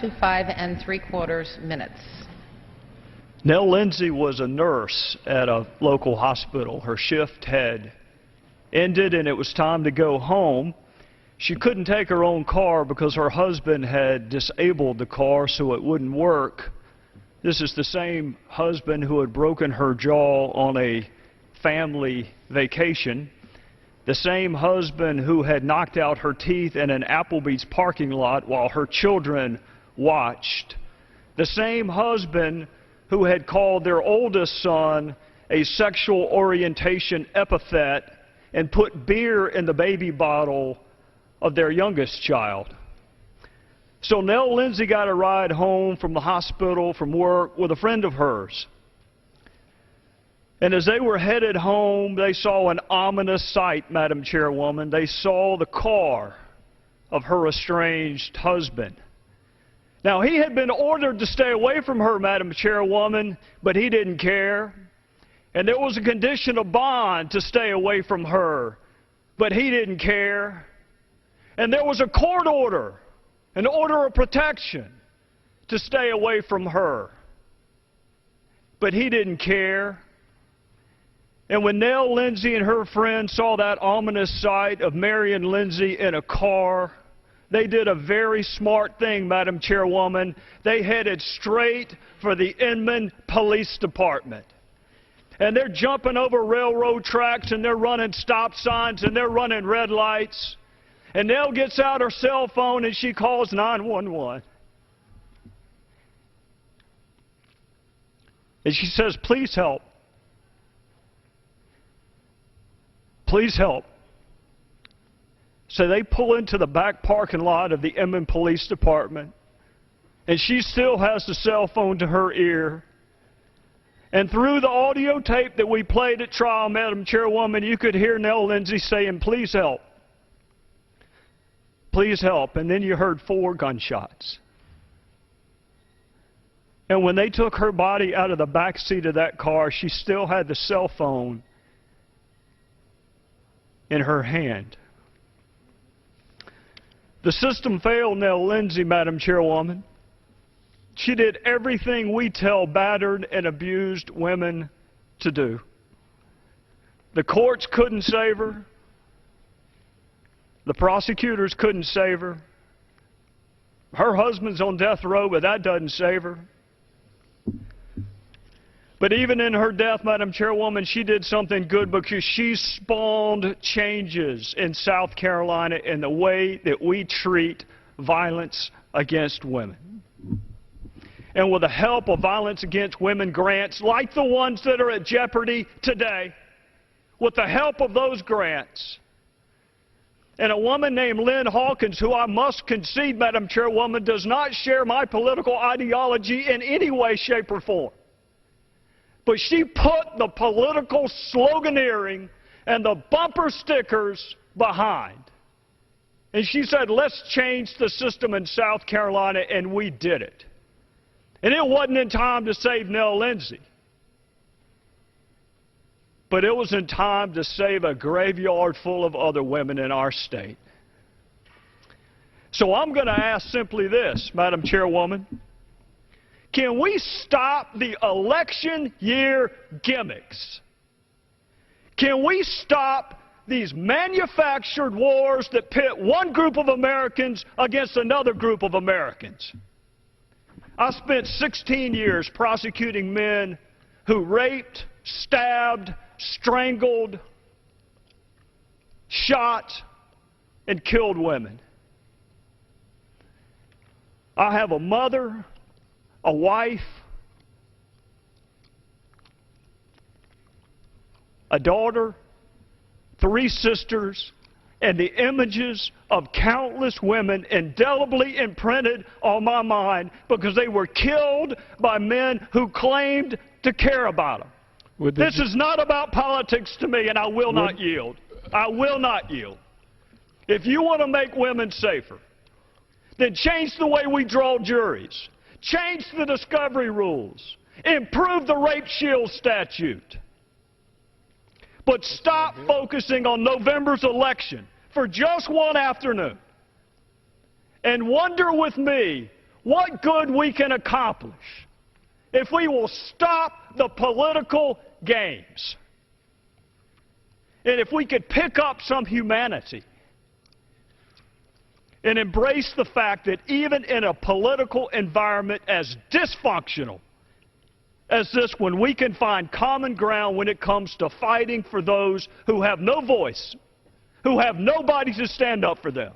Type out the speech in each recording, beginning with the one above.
to 5 3/4 minutes. Nell Lindsay was a nurse at a local hospital. Her shift had ended and it was time to go home. She couldn't take her own car because her husband had disabled the car so it wouldn't work. This is the same husband who had broken her jaw on a family vacation. The same husband who had knocked out her teeth in an Applebee's parking lot while her children watched. The same husband who had called their oldest son a sexual orientation epithet and put beer in the baby bottle of their youngest child. So Nell Lindsay got a ride home from the hospital from work with a friend of hers. And as they were headed home, they saw an ominous sight, Madam Chairwoman. They saw the car of her estranged husband. Now, he had been ordered to stay away from her, Madam Chairwoman, but he didn't care. And there was a condition of bond to stay away from her, but he didn't care. And there was a court order, an order of protection to stay away from her, but he didn't care. And when Nell Lindsay and her friend saw that ominous sight of Marion Lindsay in a car, they did a very smart thing, Madam Chairwoman. They headed straight for the Inman Police Department. And they're jumping over railroad tracks, and they're running stop signs, and they're running red lights. And Nell gets out her cell phone, and she calls 911. And she says, "Please help. Please help." So they pull into the back parking lot of the Inman Police Department, and she still has the cell phone to her ear. And through the audio tape that we played at trial, Madam Chairwoman, you could hear Nell Lindsay saying, "Please help. Please help." And then you heard 4 gunshots. And when they took her body out of the back seat of that car, she still had the cell phone in her hand. The system failed Nell Lindsay, Madam Chairwoman. She did everything we tell battered and abused women to do. The courts couldn't save her. The prosecutors couldn't save her. Her husband's on death row, but that doesn't save her. But even in her death, Madam Chairwoman, she did something good because she spawned changes in South Carolina in the way that we treat violence against women. And with the help of Violence Against Women grants, like the ones that are at jeopardy today, with the help of those grants, and a woman named Lynn Hawkins, who I must concede, Madam Chairwoman, does not share my political ideology in any way, shape, or form. But she put the political sloganeering and the bumper stickers behind. And she said, "Let's change the system in South Carolina," and we did it. And it wasn't in time to save Nell Lindsay, but it was in time to save a graveyard full of other women in our state. So I'm going to ask simply this, Madam Chairwoman. Can we stop the election year gimmicks? Can we stop these manufactured wars that pit one group of Americans against another group of Americans? I spent 16 years prosecuting men who raped, stabbed, strangled, shot, and killed women. I have a mother, a wife, a daughter, 3 sisters, and the images of countless women indelibly imprinted on my mind because they were killed by men who claimed to care about them. This is not about politics to me, and I will not yield. I will not yield. If you want to make women safer, then change the way we draw juries. Change the discovery rules. Improve the rape shield statute. But stop focusing on November's election for just one afternoon. And wonder with me what good we can accomplish if we will stop the political games. And if we could pick up some humanity and embrace the fact that even in a political environment as dysfunctional as this one, we can find common ground when it comes to fighting for those who have no voice, who have nobody to stand up for them.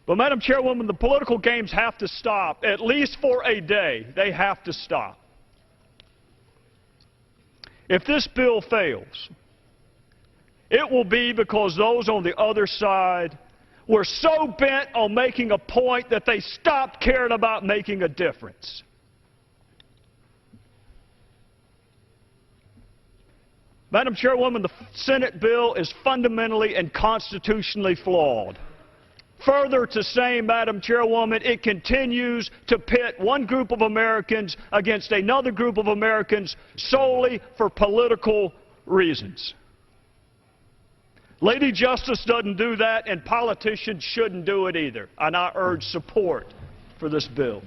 But, Madam Chairwoman, the political games have to stop, at least for a day. They have to stop. If this bill fails, it will be because those on the other side were so bent on making a point that they stopped caring about making a difference. Madam Chairwoman, the Senate bill is fundamentally and constitutionally flawed. Further to say, Madam Chairwoman, it continues to pit one group of Americans against another group of Americans solely for political reasons. Lady Justice doesn't do that, and politicians shouldn't do it either. And I urge support for this bill.